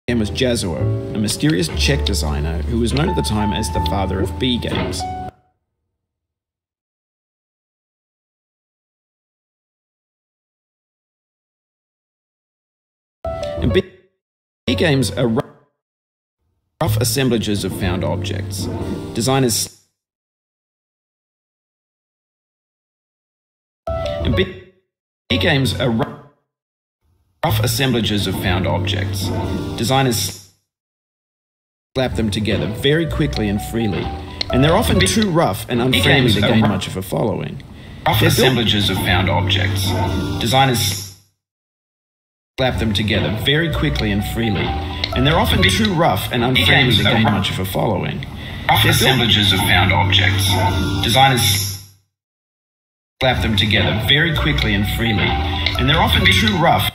name was Jazuo, a mysterious Czech designer who was known at the time as the father of B games. And B games are rough assemblages of found objects. Designers and B games are rough assemblages of found objects. Designers slap them together very quickly and freely, and they're often too rough and unfriendly to gain much of a following. Rough assemblages of found objects. Designers slap them together very quickly and freely, and they're often too rough and unfriendly to gain much of a following. Rough assemblages of found objects. Designers slap them together very quickly and freely, and they're often too rough.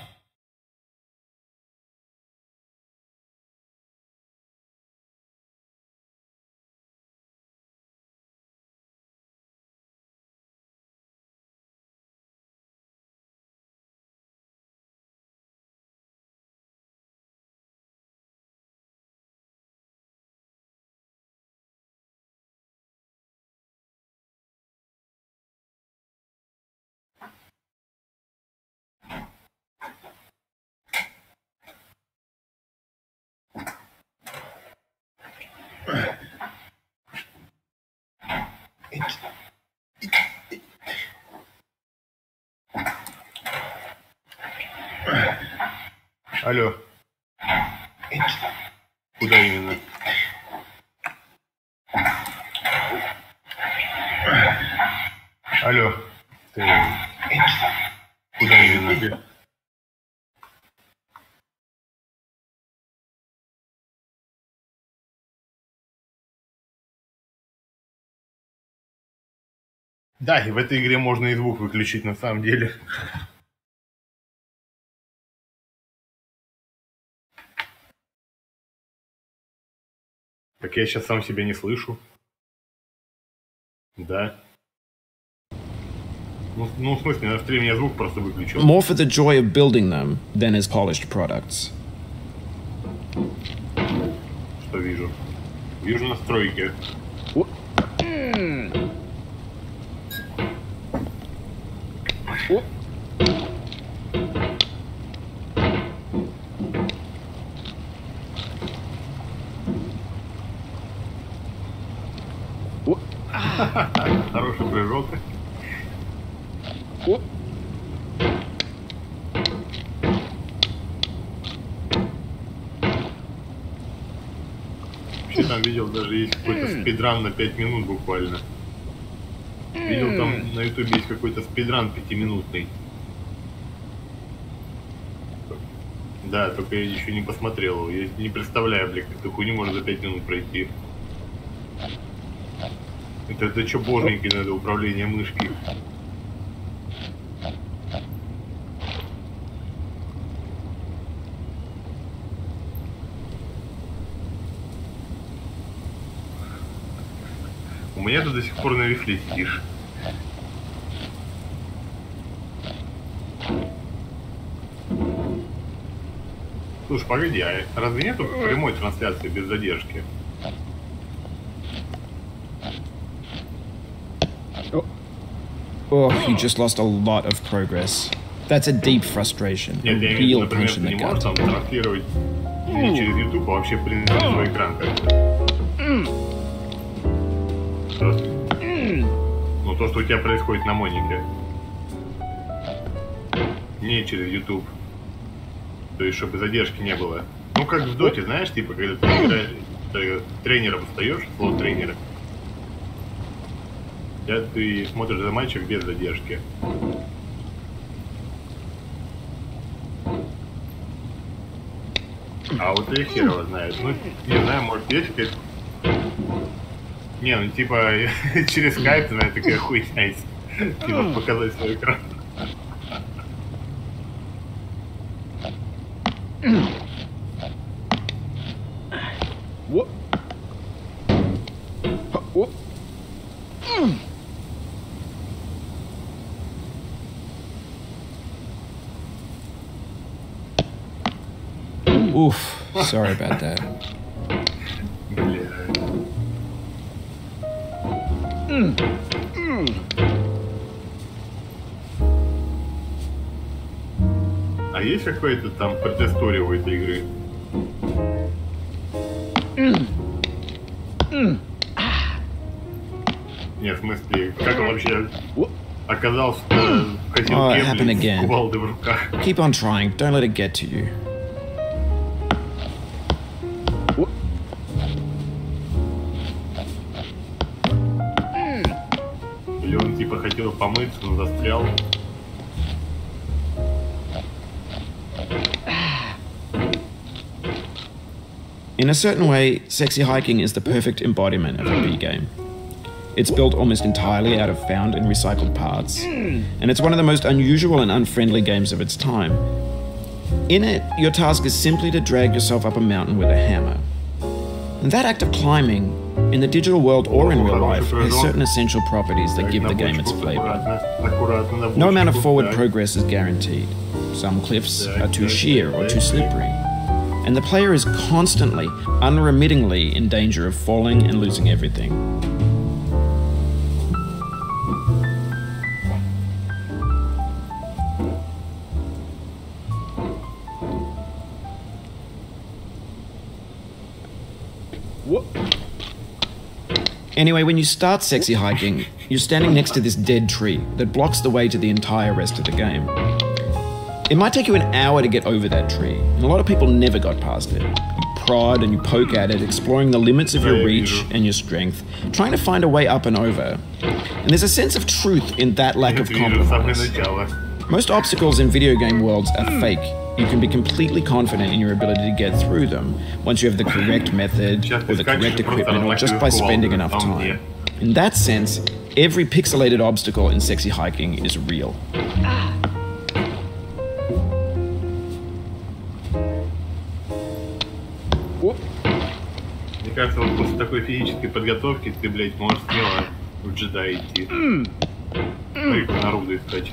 Алло. Куда именно? Алло. Ты... Куда именно? Да, и в этой игре можно и звук выключить на самом деле. Так я сейчас сам себя не слышу. Да. Ну, в смысле, на стриме я звук просто выключил. More for the joy of building them than as polished products. Что вижу? Вижу настройки. Хороший прыжок. Вообще там видел, даже есть какой-то спидран на 5 минут буквально. Видел, там на ютубе есть какой-то спидран 5-минутный. Да, только я еще не посмотрел его. Я не представляю, блин, как такую не можно за 5 минут пройти. Это что, боженький, надо управление мышки. У меня ты до сих пор на вифле сидишь. Слушай, погоди, а разве нету прямой трансляции без задержки? Oh, you just lost a lot of progress. That's a deep frustration. A real punch in the gut. Нет, я, например, ты не можешь там транслировать не через YouTube, а вообще принести свой экран как-то. Ну, то, что у тебя происходит на монике. Не через YouTube. То есть, чтобы задержки не было. Ну, как в доте, знаешь, типа, когда ты играешь, ты тренером встаешь, слот тренера. Ты смотришь за матчем без задержки. А вот я хер его знает. Ну, не знаю, может, есть какая-то... Не, ну, типа, через скайп, наверное, такая хуйня есть. Типа, показать свой экран. Oof, sorry about that. Бля. А есть какой-то там предыстория у этой игры? Нет, в смысле, как он вообще оказался в котелке с кувалдой в руках? Keep on trying, don't let it get to you. Или он типа хотел помыться, но застрял? In a certain way, Sexy Hiking is the perfect embodiment of a B game. It's built almost entirely out of found and recycled parts, and it's one of the most unusual and unfriendly games of its time. In it, your task is simply to drag yourself up a mountain with a hammer. And that act of climbing, in the digital world or in real life, has certain essential properties that give the game its flavor. No amount of forward progress is guaranteed. Some cliffs are too sheer or too slippery. And the player is constantly, unremittingly in danger of falling and losing everything. Anyway, when you start Sexy Hiking, you're standing next to this dead tree that blocks the way to the entire rest of the game. It might take you an hour to get over that tree, and a lot of people never got past it. You prod and you poke at it, exploring the limits of your reach and your strength, trying to find a way up and over. And there's a sense of truth in that lack of compromise. Most obstacles in video game worlds are fake. You can be completely confident in your ability to get through them once you have the correct method or the correct equipment or just by spending enough time. In that sense, every pixelated obstacle in Sexy Hiking is real. Мне кажется, вот после такой физической подготовки ты, блядь, можешь смело в джедай идти. Смотри, как народу искать.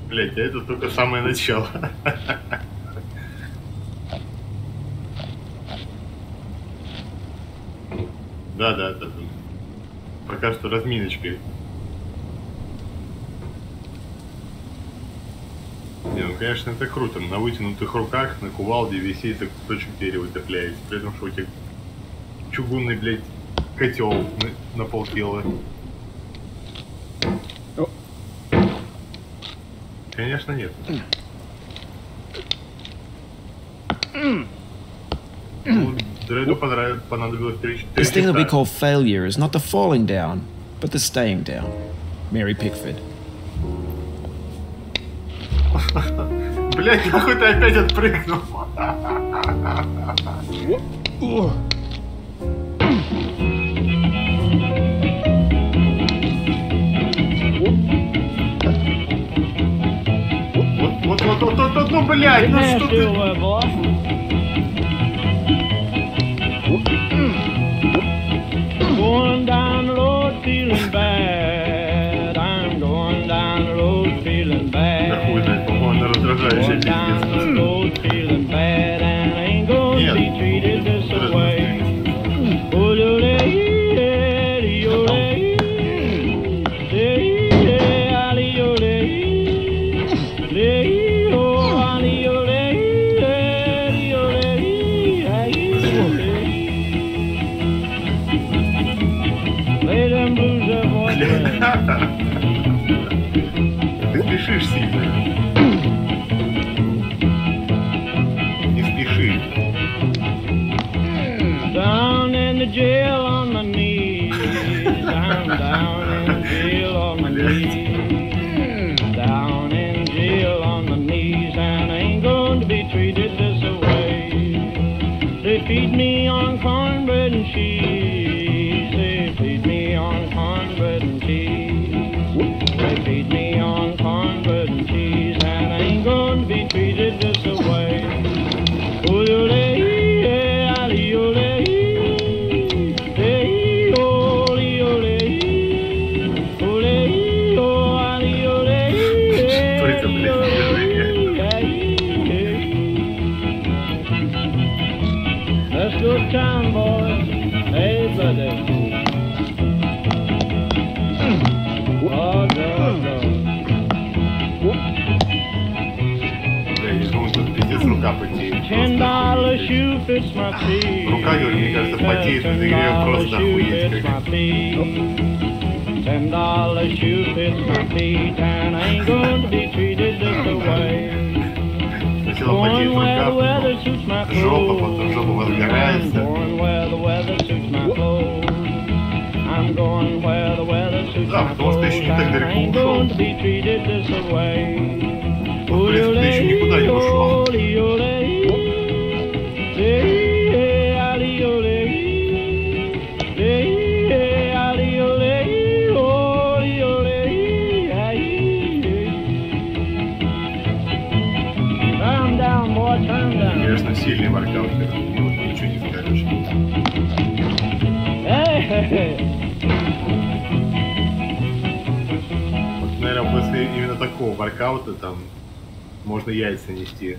Блять, а это только самое начало. Да. Пока что разминочкой. Не, ну конечно это круто. На вытянутых руках, на кувалде висит и кусочек дерева цепляется. При этом, что у тебя чугунный, блядь, котел на полкило. Конечно нет. Дрейду понадобилось 3-4 часа. This thing that we call failure is not the falling down, but the staying down. Mary Pickford. Блять, нахуй ты опять отпрыгнул. Вот, ну, блядь, ну что ты... Going down the road feeling bad. I'm going down the road feeling bad. Да хуй знает, по-моему, она раздражающая пиздец. Road feeling bad and I ain't gonna be treated this way. Ты спешишь сильно. Не спеши. Down in the jail on my knees. I'm down in the jail on my knees. Down in jail on my knees, and I ain't going to be treated this way. They feed me on cornbread and cheese. They feed me on cornbread and cheese. They feed me on cornbread and cheese, and I ain't going to be treated this way. Good time, boys. Hey, buddy. Oh, go. Тут пиздец рука потеет. $10 shoe fits my feet. Рука, Юрий, мне кажется, потеет в этой игре просто охуеть. $10 shoe fits my feet, and I ain't going to be treated this way. Сначала потеет рука, потом жопа, потом жопа возгорается. Да, потому что еще не так далеко ушел. Ну, в принципе, ты еще никуда не ушел. Конечно, сильный воркаутер. Ничего не скажешь. Вот, наверное, после именно такого воркаута там можно яйца нести.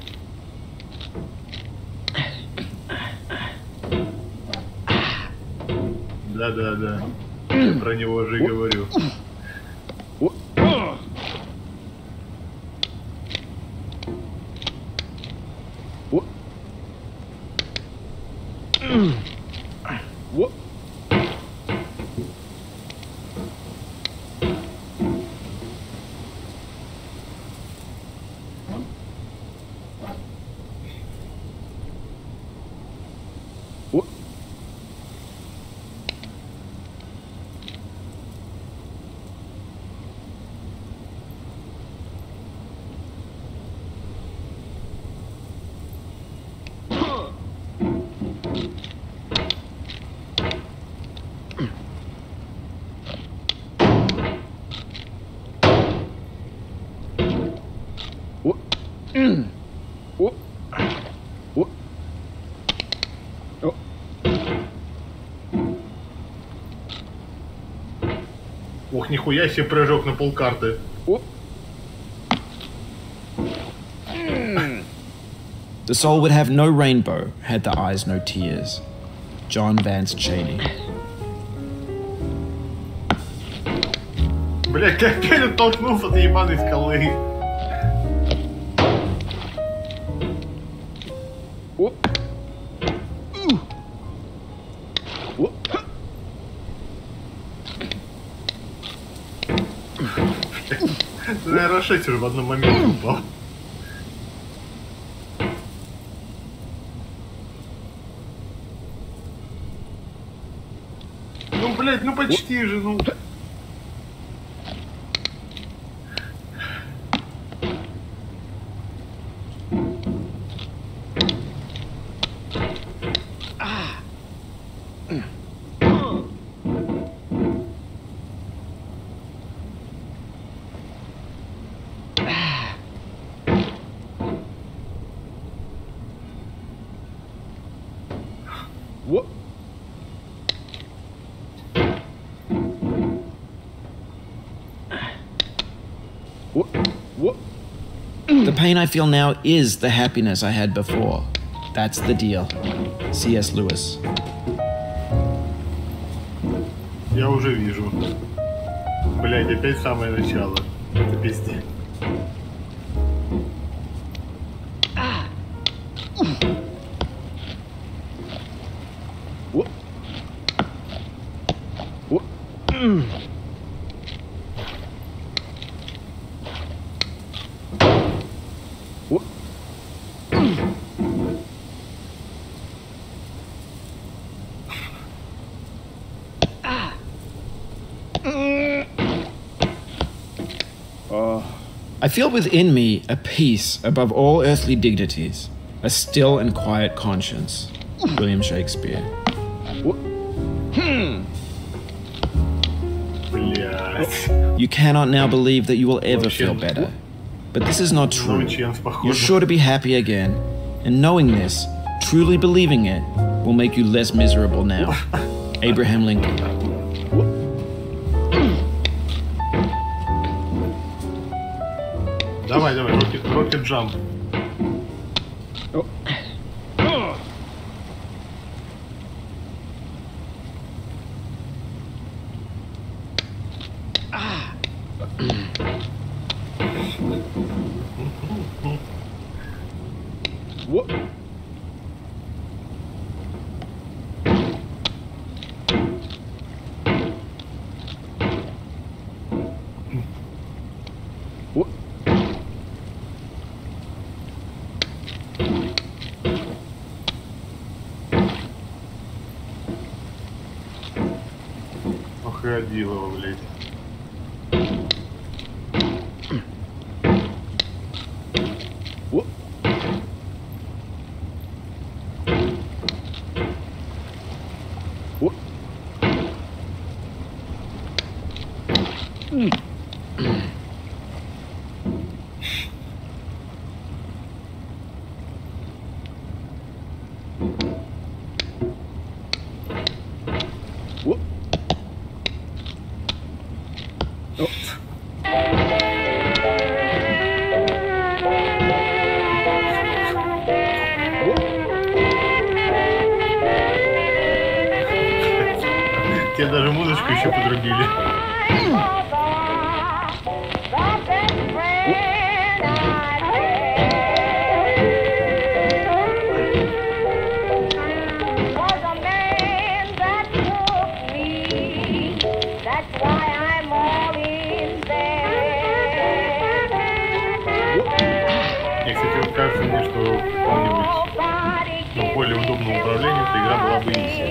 Да. Я про него уже говорю. Ох, нихуя себе прыжок на полкарты. The soul would have no rainbow had the eyes no tears. John Vance Cheney. Блять, как опять оттолкнулся от ебаной скалы. Ты, наверное, 6 уже в одном моменте упал. Ну, блядь, ну почти же, ну. The pain I feel now is the happiness I had before. That's the deal. C.S. Lewis. Я уже вижу. Блядь, опять самое начало. Это пиздец. I feel within me a peace above all earthly dignities, a still and quiet conscience. William Shakespeare. You cannot now believe that you will ever feel better. But this is not true. You're sure to be happy again. And knowing this, truly believing it, will make you less miserable now. Abraham Lincoln. Давай, rocket jump. Охродилово, блядь. Тебе даже музычку еще подрубили. Мне, кстати, вот кажется мне, что в каком-нибудь более удобном управлении эта игра была бы изи.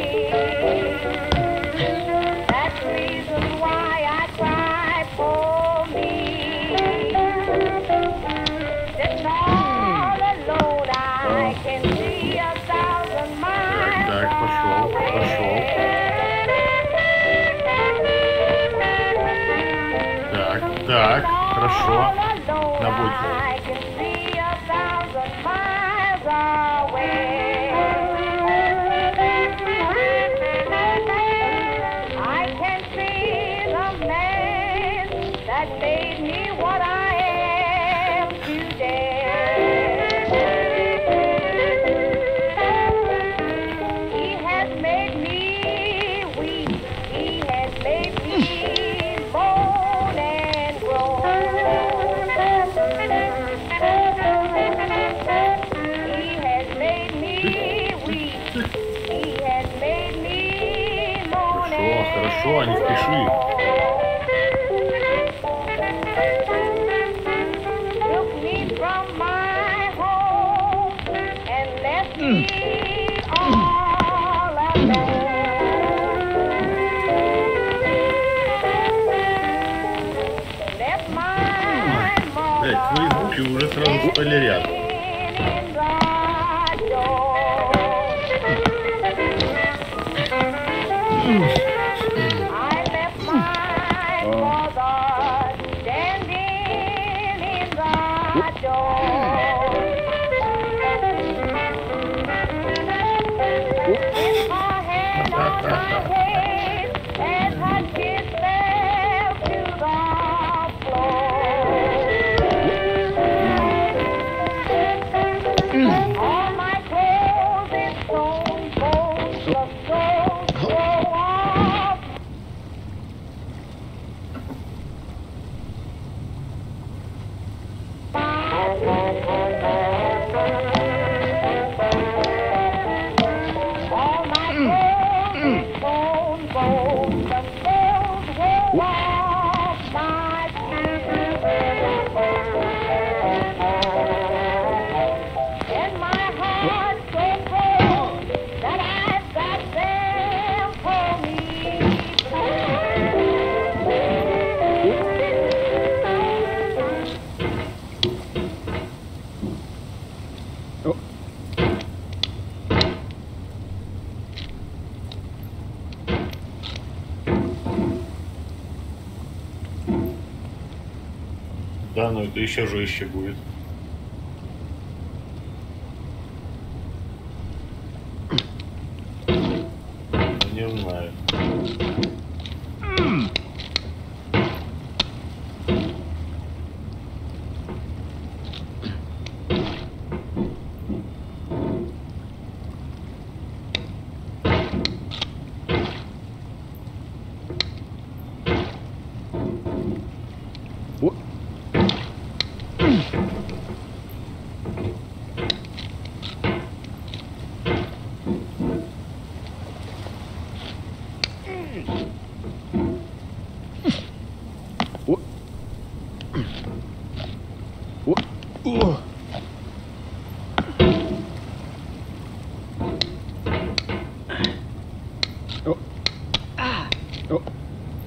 Так, пошел. Так, хорошо. На боте. Хорошо, не спеши. Блять, твои звуки уже сразу стали рядом. Да, но это еще жестче будет. Не знаю.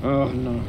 Oh no.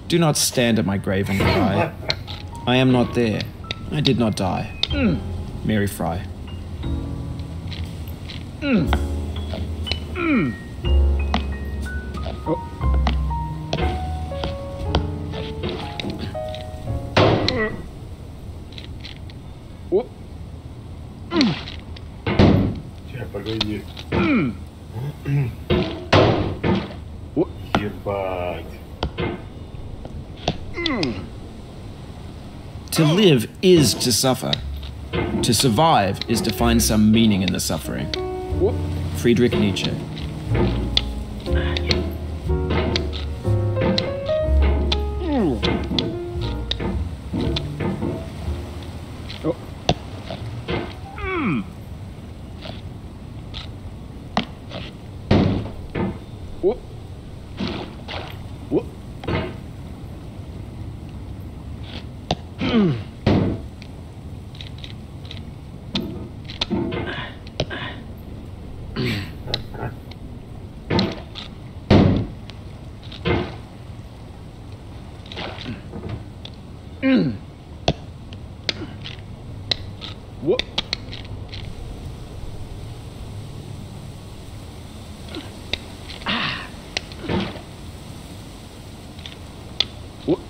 Do not stand at my grave and cry. I am not there. I did not die. Mary Fry. Сейчас, погоди. Ебать. To live is to suffer. To survive is to find some meaning in the suffering. Friedrich Nietzsche.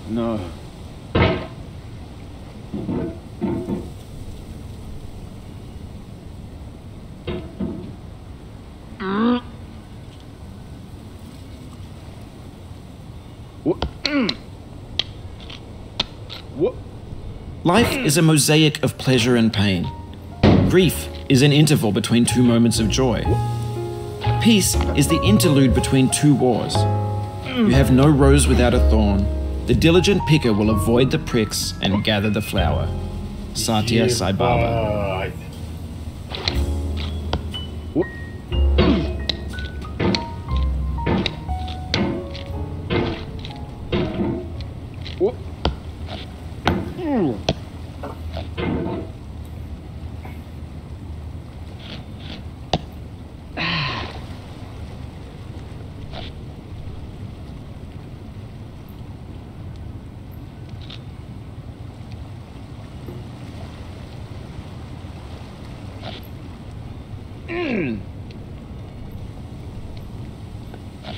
No. Life is a mosaic of pleasure and pain. Grief is an interval between two moments of joy. Peace is the interlude between two wars. You have no rose without a thorn. The diligent picker will avoid the pricks and gather the flower. Satya Sai Baba.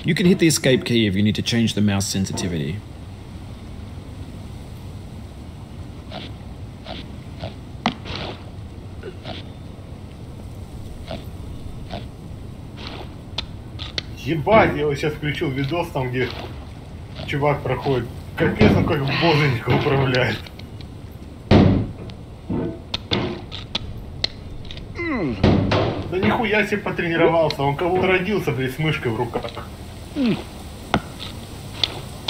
You can hit the escape key if you need to change the mouse sensitivity. Ебать, я вот сейчас включил видос там, где чувак проходит. Капец, он как боженька управляет. Да нихуя себе потренировался, он кого-то родился, блядь, с мышкой в руках.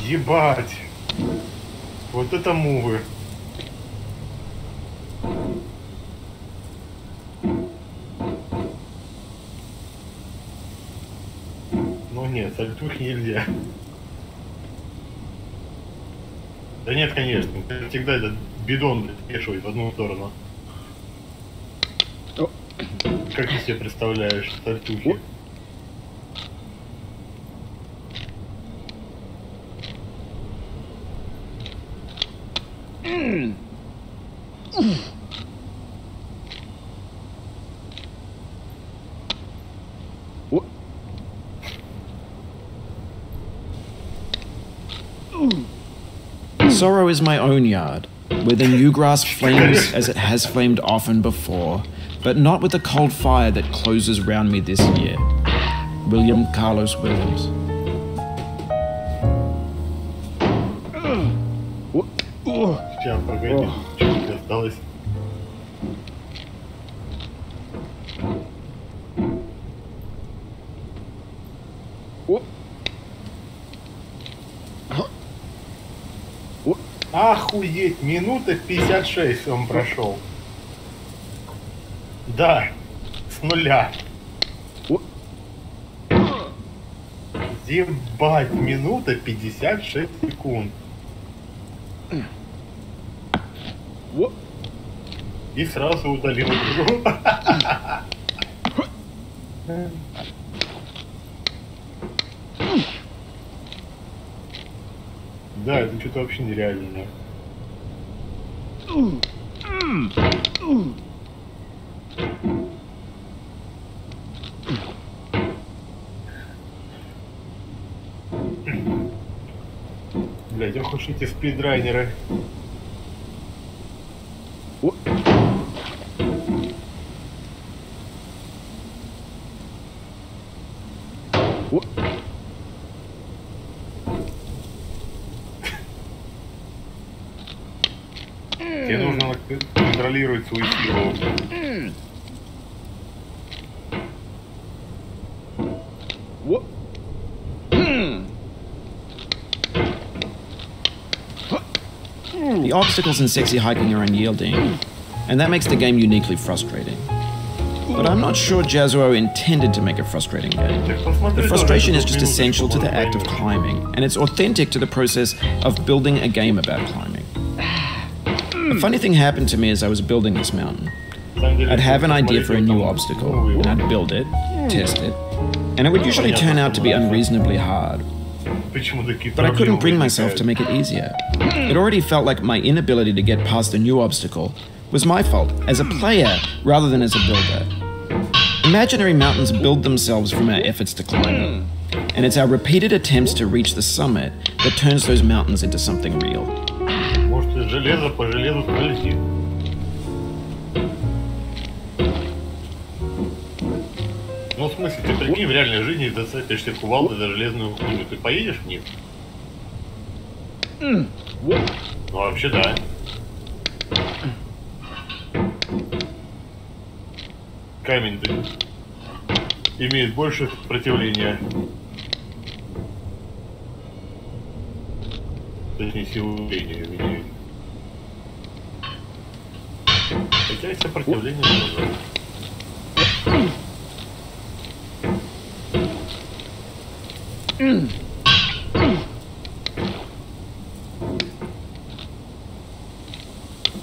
Ебать. Вот это мувы. Ну нет, сальтухи нельзя. Да нет, конечно. Всегда этот бидон вешивает в одну сторону. Как ты себе представляешь сальтухи? Sorrow is my own yard, where the new grass flames as it has flamed often before, but not with the cold fire that closes round me this year. William Carlos Williams. Сейчас, погоди, чуть осталось. Охуеть, минута 56 он прошел. Да, с нуля. Ебать, минута 56 секунд. И сразу удалил игру. Да, это что-то вообще нереально. Блядь, ох уж эти спидрайнеры. Тебе нужно контролировать свою силу. The obstacles in sexy hiking are unyielding, and that makes the game uniquely frustrating. But I'm not sure Jazuo intended to make a frustrating game. The frustration is just essential to the act of climbing, and it's authentic to the process of building a game about climbing. A funny thing happened to me as I was building this mountain. I'd have an idea for a new obstacle, and I'd build it, test it, and it would usually turn out to be unreasonably hard. But I couldn't bring myself to make it easier. It already felt like my inability to get past a new obstacle was my fault as a player rather than as a builder. Imaginary mountains build themselves from our efforts to climb them, and it's our repeated attempts to reach the summit that turns those mountains into something real. Может, железо по железу скользит. Ну, в смысле, ты прикинь, в реальной жизни зацепишься кувалдой за железную хуйню. Ты поедешь в них? Ну, вообще, да. Камень-то имеет больше сопротивления. Точнее, силу зрения, извиняюсь. Хотя и сопротивление тоже.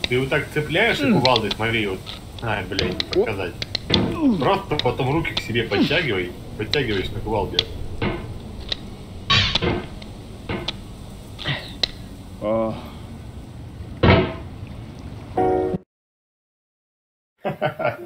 Ты вот так цепляешь и кувалдой, смотри, вот. Ай, блядь, показать. Просто потом руки к себе подтягиваешь на кувалде. Ха-ха-ха.